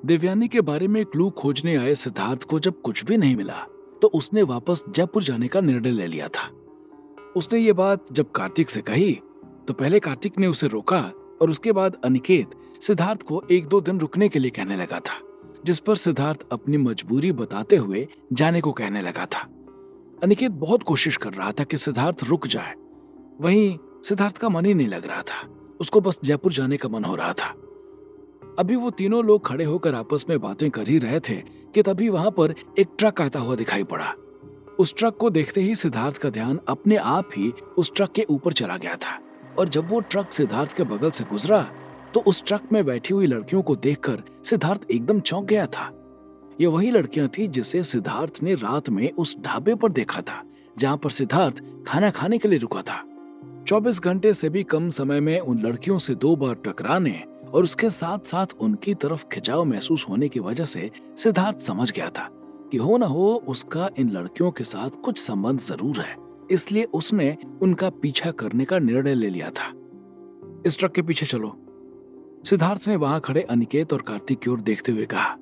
देवयानी के बारे में क्लू खोजने आए सिद्धार्थ को जब कुछ भी नहीं मिला तो उसने वापस जयपुर जाने का निर्णय ले लिया था। उसने ये बात जब कार्तिक से कही तो पहले कार्तिक ने उसे रोका और उसके बाद अनिकेत सिद्धार्थ को एक दो दिन रुकने के लिए कहने लगा था, जिस पर सिद्धार्थ अपनी मजबूरी बताते हुए जाने को कहने लगा था। अनिकेत बहुत कोशिश कर रहा था कि सिद्धार्थ रुक जाए, वहीं सिद्धार्थ का मन ही नहीं लग रहा था। उसको बस जयपुर जाने का मन हो रहा था। अभी वो तीनों लोग खड़े होकर आपस में बातें कर ही रहे थे कि तभी वहां पर एक ट्रक आता हुआ दिखाई पड़ा। उस ट्रक को देखते ही सिद्धार्थ का ध्यान अपने आप ही उस ट्रक के ऊपर चला गया था और जब वो ट्रक सिद्धार्थ के बगल से गुजरा तो उस ट्रक में बैठी हुई लड़कियों को देखकर सिद्धार्थ एकदम चौंक गया था। ये वही लड़कियां थी जिसे सिद्धार्थ ने रात में उस ढाबे पर देखा था जहां पर सिद्धार्थ खाना खाने के लिए रुका था। 24 घंटे से भी कम समय में उन लड़कियों से 2 बार टकराने और उसके साथ साथ उनकी तरफ खिंचाव महसूस होने की वजह से सिद्धार्थ समझ गया था कि हो ना हो उसका इन लड़कियों के साथ कुछ संबंध जरूर है, इसलिए उसने उनका पीछा करने का निर्णय ले लिया था। इस ट्रक के पीछे चलो, सिद्धार्थ ने वहां खड़े अनिकेत और कार्तिक की ओर देखते हुए कहा।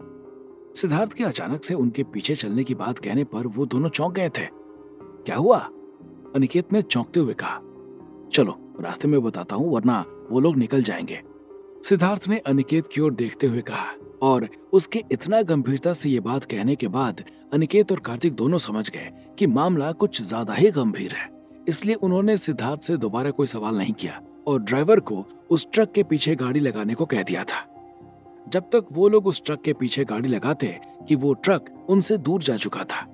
सिद्धार्थ के अचानक से उनके पीछे चलने की बात कहने पर वो दोनों चौंक गए थे। क्या हुआ? अनिकेत ने चौंकते हुए कहा। चलो रास्ते में बताता हूँ वरना वो लोग निकल जाएंगे, सिद्धार्थ ने अनिकेत की ओर देखते हुए कहा। और उसके इतना गंभीरता से ये बात कहने के बाद अनिकेत और कार्तिक दोनों समझ गए कि मामला कुछ ज्यादा ही गंभीर है, इसलिए उन्होंने सिद्धार्थ से दोबारा कोई सवाल नहीं किया और ड्राइवर को उस ट्रक के पीछे गाड़ी लगाने को कह दिया था। जब तक वो लोग उस ट्रक के पीछे गाड़ी लगाते कि वो ट्रक उनसे दूर जा चुका था।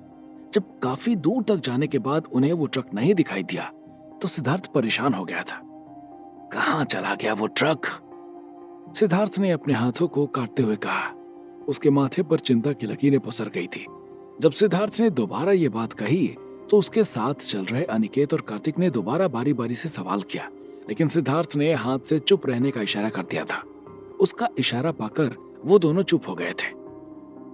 जब काफी दूर तक जाने के बाद उन्हें वो ट्रक नहीं दिखाई दिया तो सिद्धार्थ परेशान हो गया था। कहाँ चला गया वो ट्रक? सिद्धार्थ ने अपने हाथों को काटते हुए कहा। उसके माथे पर चिंता की लकीरें पसर गई थी। जब सिद्धार्थ ने दोबारा ये बात कही तो उसके साथ चल रहे अनिकेत और कार्तिक ने दोबारा बारी बारी से सवाल किया, लेकिन सिद्धार्थ ने हाथ से चुप रहने का इशारा कर दिया था। उसका इशारा पाकर वो दोनों चुप हो गए थे।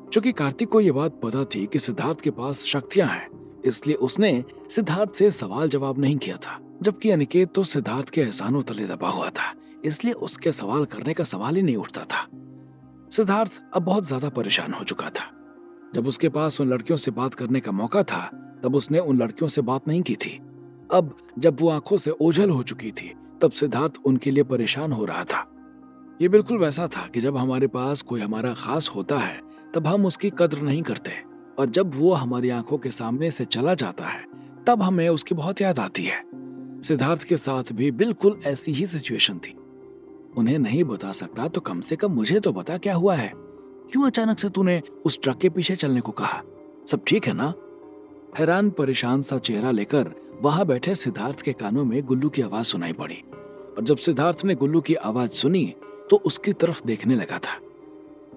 क्योंकि कार्तिक को यह बात पता थी कि सिद्धार्थ के पास शक्तियां हैं, इसलिए उसने सिद्धार्थ से सवाल जवाब नहीं किया था। जबकि अनिकेत तो सिद्धार्थ के एहसानों तले दबा हुआ था, इसलिए उसके सवाल करने का सवाल ही नहीं उठता था। सिद्धार्थ अब बहुत ज्यादा परेशान हो चुका था। जब उसके पास उन लड़कियों से बात करने का मौका था तब उसने उन लड़कियों से बात नहीं की थी। अब जब वो आंखों से ओझल हो चुकी थी तब सिद्धार्थ उनके लिए परेशान हो रहा था। ये बिल्कुल वैसा था कि जब हमारे पास कोई हमारा खास होता है तब हम उसकी कद्र नहीं करते, और जब वो हमारी आंखों के सामने से चला जाता है तब हमें उसकी बहुत याद आती है। सिद्धार्थ के साथ भी बिल्कुल ऐसी ही सिचुएशन थी। उन्हें नहीं बता सकता तो कम से कम मुझे तो बता क्या हुआ है? क्यों अचानक से तूने उस ट्रक के पीछे चलने को कहा? सब ठीक है ना? हैरान परेशान सा चेहरा लेकर वहां बैठे सिद्धार्थ के कानों में गुल्लू की आवाज सुनाई पड़ी, और जब सिद्धार्थ ने गुल्लू की आवाज सुनी तो उसकी तरफ देखने लगा था।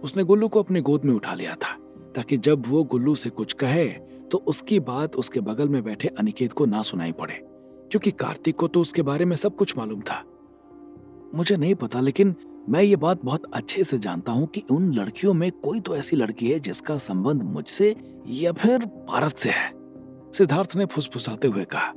उसने गुल्लू को अपनी गोद में उठा लिया था ताकि जब वो गुल्लू से कुछ कहे तो उसकी बात उसके बगल में बैठे अनिकेत को ना सुनाई पड़े, क्योंकि कार्तिक को तो उसके बारे में सब कुछ मालूम था। मुझे नहीं पता, लेकिन मैं ये बात बहुत अच्छे से जानता हूँ कि उन लड़कियों में कोई तो ऐसी लड़की है जिसका संबंध मुझसे या फिर भारत से है, सिद्धार्थ ने फुसफुसाते हुए कहा।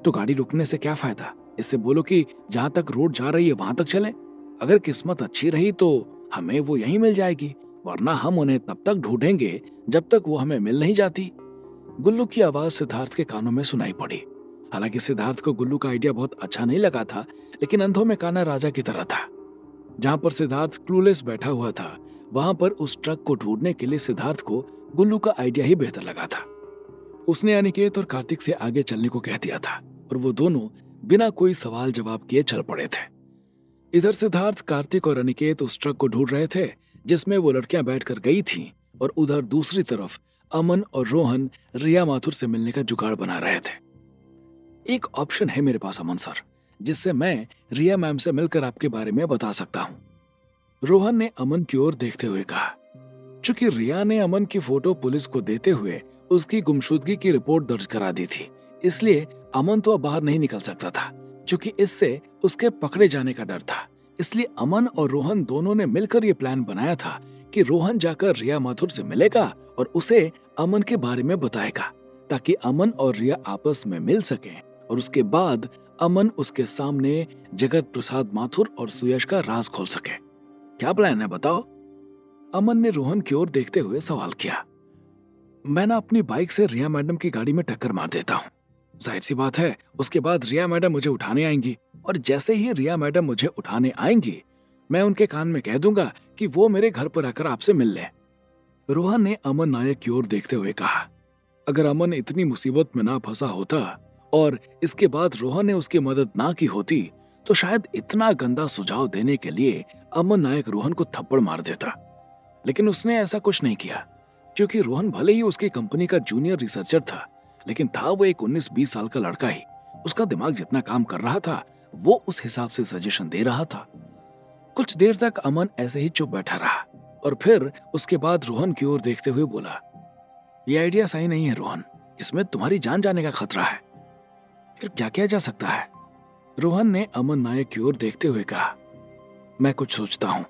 तो गाड़ी रुकने से क्या फायदा? इससे बोलो कि जहां तक रोड जा रही है वहां तक चले। अगर किस्मत अच्छी रही तो हमें वो यहीं मिल जाएगी, वरना हम उन्हें तब तक ढूंढेंगे जब तक वो हमें मिल नहीं जाती। गुल्लू की आवाज सिद्धार्थ के कानों में सुनाई पड़ी। हालांकि सिद्धार्थ को गुल्लू का आइडिया बहुत अच्छा नहीं लगा था, लेकिन अंधों में काना राजा की तरह था। जहां पर सिद्धार्थ क्लूलेस बैठा हुआ था वहां पर उस ट्रक को ढूंढने के लिए सिद्धार्थ को गुल्लू का आइडिया ही बेहतर लगा था। उसने अनिकेत और कार्तिक से आगे चलने को कह दिया था और वो दोनों बिना कोई सवाल जवाब किए चल पड़े थे। इधर सिद्धार्थ, कार्तिक और अनिकेत उस ट्रक को ढूंढ रहे थे जिसमें वो लड़कियां बैठकर गई थीं, और उधर दूसरी तरफ अमन और रोहन रिया माथुर से मिलने का जुगाड़ बना रहे थे। एक ऑप्शन है मेरे पास अमन सर, जिससे मैं रिया मैम से मिलकर आपके बारे में बता सकता हूँ, रोहन ने अमन की ओर देखते हुए कहा। चूंकि रिया ने अमन की फोटो पुलिस को देते हुए उसकी गुमशुदगी की रिपोर्ट दर्ज करा दी थी, इसलिए अमन तो अब बाहर नहीं निकल सकता था, क्योंकि इससे उसके पकड़े जाने का डर था। इसलिए अमन और रोहन दोनों ने मिलकर यह प्लान बनाया था कि रोहन जाकर रिया माथुर से मिलेगा और उसे अमन के बारे में बताएगा, ताकि अमन और रिया आपस में मिल सकें, और उसके बाद अमन उसके सामने जगत प्रसाद माथुर और सुयश का राज खोल सके। क्या प्लान है बताओ? अमन ने रोहन की ओर देखते हुए सवाल किया। मैं ना अपनी बाइक से रिया मैडम की गाड़ी में टक्कर मार देता हूँ। जाहिर सी बात है, उसके बाद रिया मैडम मुझे उठाने आएंगी और जैसे ही रिया मैडम मुझे उठाने आएंगी, मैं उनके कान में कह दूंगा कि वो मेरे घर पर आकर आपसे मिल लें। रोहन ने अमन नायक की ओर देखते हुए कहा। अगर अमन इतनी मुसीबत में ना फंसा होता और इसके बाद रोहन ने उसकी मदद ना की होती, तो शायद इतना गंदा सुझाव देने के लिए अमन नायक रोहन को थप्पड़ मार देता। लेकिन उसने ऐसा कुछ नहीं किया, क्योंकि रोहन भले ही उसकी कंपनी का जूनियर रिसर्चर था, लेकिन था वो एक 19-20 साल का लड़का ही। उसका दिमाग जितना काम कर रहा था, वो उस हिसाब से सजेशन दे रहा था। कुछ देर तक अमन ऐसे ही चुप बैठा रहा और फिर उसके बाद रोहन की ओर देखते हुए बोला, ये आइडिया सही नहीं है रोहन, इसमें तुम्हारी जान जाने का खतरा है। फिर क्या किया जा सकता है? रोहन ने अमन नायक की ओर देखते हुए कहा। मैं कुछ सोचता हूं,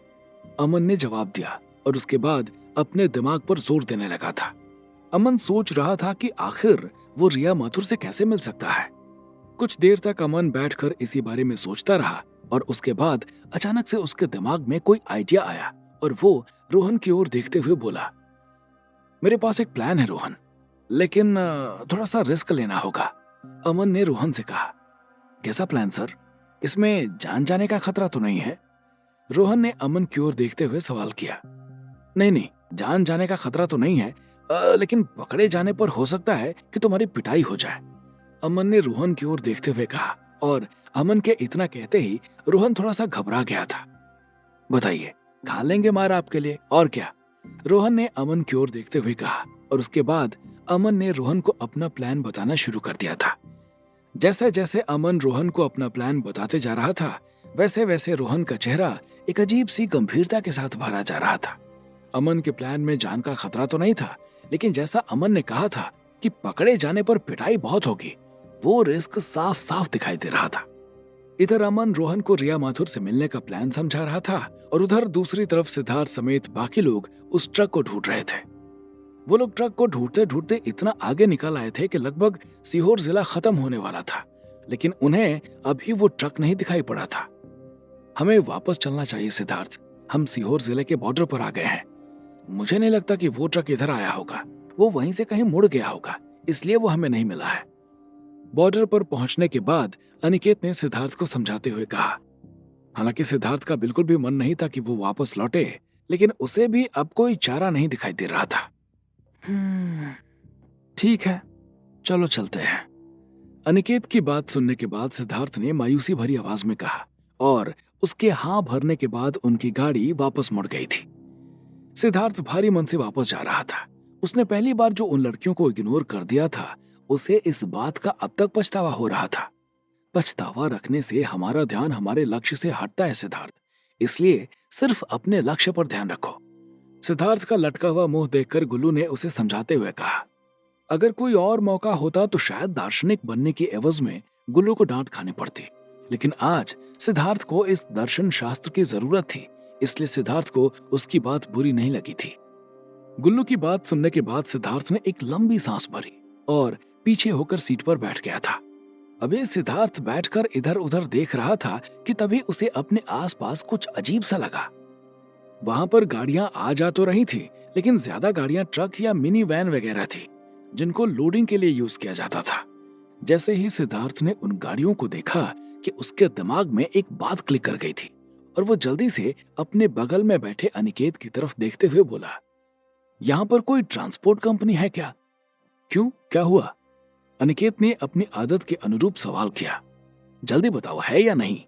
अमन ने जवाब दिया और उसके बाद अपने दिमाग पर जोर देने लगा था। अमन सोच रहा था कि आखिर वो रिया माथुर से कैसे मिल सकता है। कुछ देर तक अमन बैठकर इसी बारे में सोचता रहा और उसके बाद अचानक से उसके दिमाग में कोई आइडिया आया और वो रोहन की ओर देखते हुए बोला, मेरे पास एक प्लान है रोहन, लेकिन थोड़ा सा रिस्क लेना होगा। अमन ने रोहन से कहा। कैसा प्लान सर? इसमें जान जाने का खतरा तो नहीं है? रोहन ने अमन की ओर देखते हुए सवाल किया। नहीं नहीं, जान जाने का खतरा तो नहीं है, लेकिन पकड़े जाने पर हो सकता है कि तुम्हारी पिटाई हो जाए। अमन ने रोहन की ओर देखते हुए कहा और अमन के इतना कहते ही रोहन थोड़ा सा घबरा गया था। बताइए, खा लेंगे मार आपके लिए, और क्या? रोहन ने अमन की ओर देखते हुए कहा और उसके बाद अमन ने रोहन को अपना प्लान बताना शुरू कर दिया था। जैसे जैसे अमन रोहन को अपना प्लान बताते जा रहा था, वैसे वैसे रोहन का चेहरा एक अजीब सी गंभीरता के साथ भरा जा रहा था। अमन के प्लान में जान का खतरा तो नहीं था, लेकिन जैसा अमन ने कहा था कि पकड़े जाने पर पिटाई बहुत होगी, वो रिस्क साफ साफ दिखाई दे रहा था। इधर अमन रोहन को रिया माथुर से मिलने का प्लान समझा रहा था और उधर दूसरी तरफ सिद्धार्थ समेत बाकी लोग उस ट्रक को ढूंढ रहे थे। वो लोग ट्रक को ढूंढते ढूंढते इतना आगे निकल आए थे कि लगभग सीहोर जिला खत्म होने वाला था, लेकिन उन्हें अभी वो ट्रक नहीं दिखाई पड़ा था। हमें वापस चलना चाहिए सिद्धार्थ, हम सीहोर जिले के बॉर्डर पर आ गए हैं। मुझे नहीं लगता कि वो ट्रक इधर आया होगा, वो वहीं से कहीं मुड़ गया होगा, इसलिए वो हमें नहीं मिला है। बॉर्डर पर पहुंचने के बाद अनिकेत ने सिद्धार्थ को समझाते हुए कहा। हालांकि सिद्धार्थ का बिल्कुल भी मन नहीं था कि वो वापस लौटे, लेकिन उसे भी अब कोई चारा नहीं दिखाई दे रहा था। ठीक है, चलो चलते हैं। अनिकेत की बात सुनने के बाद सिद्धार्थ ने मायूसी भरी आवाज में कहा और उसके हाँ भरने के बाद उनकी गाड़ी वापस मुड़ गई थी। सिद्धार्थ भारी मन से वापस जा रहा था। उसने पहली बार जो उन लड़कियों को इग्नोर कर दिया था, उसे इस बात का अब तक पछतावा हो रहा था। पछतावा रखने से हमारा ध्यान हमारे लक्ष्य से हटता है सिद्धार्थ, इसलिए सिर्फ अपने लक्ष्य पर ध्यान रखो। सिद्धार्थ का लटका हुआ मुंह देखकर गुल्लू ने उसे समझाते हुए कहा। अगर कोई और मौका होता तो शायद दार्शनिक बनने की एवज में गुल्लू को डांट खानी पड़ती, लेकिन आज सिद्धार्थ को इस दर्शन शास्त्र की जरूरत थी, इसलिए सिद्धार्थ को उसकी बात बुरी नहीं लगी थी। गुल्लू की बात सुनने के बाद सिद्धार्थ ने एक लंबी सांस भरी और पीछे होकर सीट पर बैठ गया था। अभी सिद्धार्थ बैठकर इधर उधर देख रहा था कि तभी उसे अपने आसपास कुछ अजीब सा लगा। वहां पर गाड़ियां आ जा तो रही थी, लेकिन ज्यादा गाड़ियां ट्रक या मिनी वैन वगैरह थी, जिनको लोडिंग के लिए यूज किया जाता था। जैसे ही सिद्धार्थ ने उन गाड़ियों को देखा कि उसके दिमाग में एक बात क्लिक कर गई थी और वो जल्दी से अपने बगल में बैठे अनिकेत की तरफ देखते हुए बोला, यहाँ पर कोई ट्रांसपोर्ट कंपनी है क्या? क्यों, क्या हुआ? अनिकेत ने अपनी आदत के अनुरूप सवाल किया। जल्दी बताओ, है या नहीं?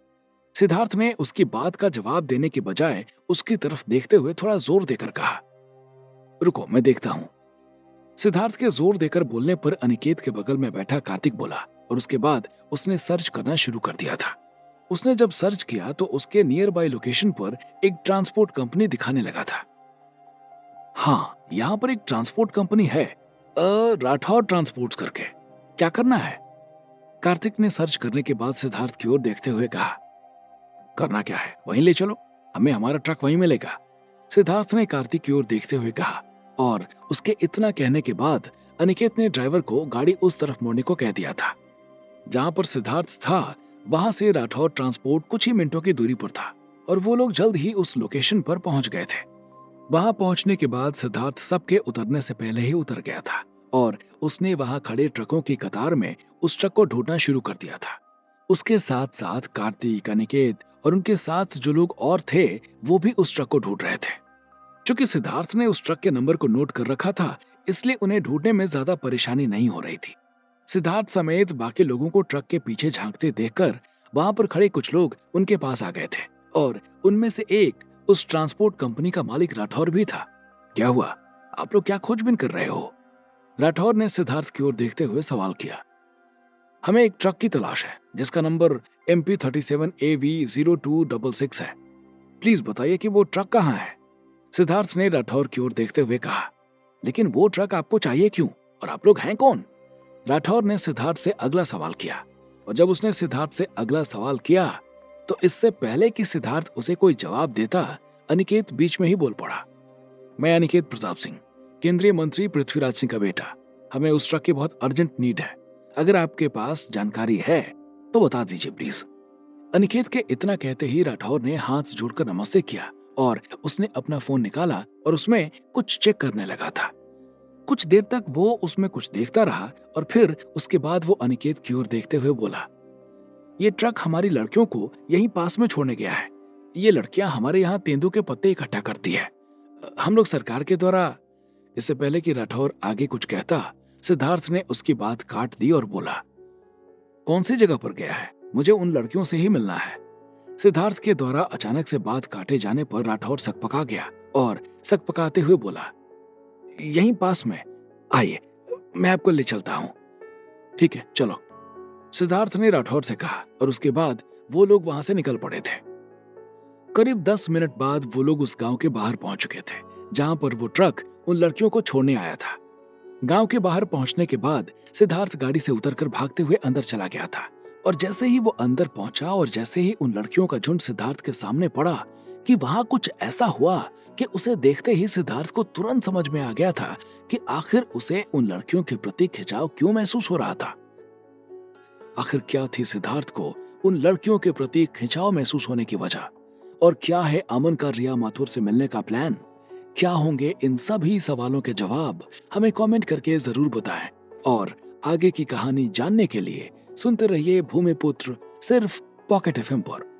सिद्धार्थ ने उसकी बात का जवाब देने के बजाय उसकी तरफ देखते हुए थोड़ा जोर देकर कहा, रुको मैं देखता हूं। सिद्धार्थ के जोर देकर बोलने पर अनिकेत के बगल में बैठा कार्तिक बोला और उसके बाद उसने सर्च करना शुरू कर दिया था। उसने जब सर्च किया तो उसके नियर बाय लोकेशन पर एक ट्रांसपोर्ट कंपनी दिखाने लगा था। हाँ, यहाँ पर एक ट्रांसपोर्ट कंपनी है, राठौर ट्रांसपोर्ट्स करके। क्या करना है? कार्तिक ने सर्च करने के बाद सिद्धार्थ की ओर देखते हुए कहा। करना क्या है, वहीं ले चलो, हमें हमारा ट्रक वहीं मिलेगा। सिद्धार्थ ने कार्तिक की ओर देखते हुए कहा और उसके इतना कहने के बाद अनिकेत ने ड्राइवर को गाड़ी उस तरफ मोड़ने को कह दिया था। जहां पर सिद्धार्थ था वहां से राठौर ट्रांसपोर्ट कुछ ही मिनटों की दूरी पर था और वो लोग जल्द ही उस लोकेशन पर पहुंच गए थे। वहां पहुंचने के बाद सिद्धार्थ सबके उतरने से पहले ही उतर गया था और उसने वहां खड़े ट्रकों की कतार में उस ट्रक को ढूंढना शुरू कर दिया था। उसके साथ साथ कार्तिक, अनिकेत और उनके साथ जो लोग और थे वो भी उस ट्रक को ढूंढ रहे थे। क्योंकि सिद्धार्थ ने उस ट्रक के नंबर को नोट कर रखा था, इसलिए उन्हें ढूंढने में ज्यादा परेशानी नहीं हो रही थी। सिद्धार्थ समेत बाकी लोगों को ट्रक के पीछे झांकते देखकर वहां पर खड़े कुछ लोग उनके पास आ गए थे और उनमें से एक उस ट्रांसपोर्ट कंपनी का मालिक राठौर भी था। क्या हुआ? आप लोग क्या खोजबीन कर रहे हो? राठौर ने सिद्धार्थ की ओर देखते हुए सवाल किया। हमें एक ट्रक की तलाश है जिसका नंबर MP37AV0266 है। प्लीज बताइए कि वो ट्रक कहाँ है? सिद्धार्थ ने राठौर की ओर देखते हुए कहा। लेकिन वो ट्रक आपको चाहिए क्यों और आप लोग हैं कौन? राठौर ने सिद्धार्थ से अगला सवाल किया और जब उसने सिद्धार्थ से अगला सवाल किया तो इससे पहले कि सिद्धार्थ उसे कोई जवाब देता, अनिकेत बीच में ही बोल पड़ा। मैं अनिकेत प्रताप सिंह, केंद्रीय मंत्री पृथ्वीराज सिंह का बेटा। हमें उस ट्रक की बहुत अर्जेंट नीड है। अगर आपके पास जानकारी है तो बता दीजिए प्लीज। अनिकेत के इतना कहते ही राठौर ने हाथ जोड़कर नमस्ते किया और उसने अपना फोन निकाला और उसमें कुछ चेक करने लगा था। कुछ देर तक वो उसमें कुछ देखता रहा और फिर उसके बाद वो अनिकेत की ओर देखते हुए बोला, ये ट्रक हमारी लड़कियों को यहीं पास में छोड़ने गया है। ये लड़कियां हमारे यहाँ तेंदू के पत्ते इकट्ठा करती है। हम लोग सरकार के द्वारा। इससे पहले कि राठौर आगे कुछ कहता, सिद्धार्थ ने उसकी बात काट दी और बोला, कौन सी जगह पर गया है? मुझे उन लड़कियों से ही मिलना है। सिद्धार्थ के द्वारा अचानक से बात काटे जाने पर राठौर सकपका गया और सकपकाते हुए बोला, यहीं पास में, आइए मैं आपको ले चलता हूं। ठीक है चलो, सिद्धार्थ ने राठौर से कहा और उसके बाद वो लोग वहां से निकल पड़े थे। करीब 10 मिनट बाद वो लोग उस गांव के बाहर पहुंच चुके थे जहां पर वो ट्रक उन लड़कियों को छोड़ने आया था। गांव के बाहर पहुंचने के बाद सिद्धार्थ गाड़ी से उतरकर भागते हुए अंदर चला गया था और जैसे ही वो अंदर पहुंचा और जैसे ही उन लड़कियों का झुंड सिद्धार्थ के सामने पड़ा कि वहां कुछ ऐसा हुआ कि उसे देखते ही सिद्धार्थ को तुरंत समझ में आ गया था कि आखिर उसे उन लड़कियों के प्रति खिंचाव क्यों महसूस हो रहा था। आखिर क्या थी सिद्धार्थ को उन लड़कियों के प्रति खिंचाव महसूस होने की वजह, और क्या है अमन का रिया माथुर से मिलने का प्लान? क्या होंगे इन सभी सवालों के जवाब? हमें कमेंट करके जरूर बताएं और आगे की कहानी जानने के लिए सुनते रहिए भूमिपुत्र सिर्फ पॉकेट एफएम पर।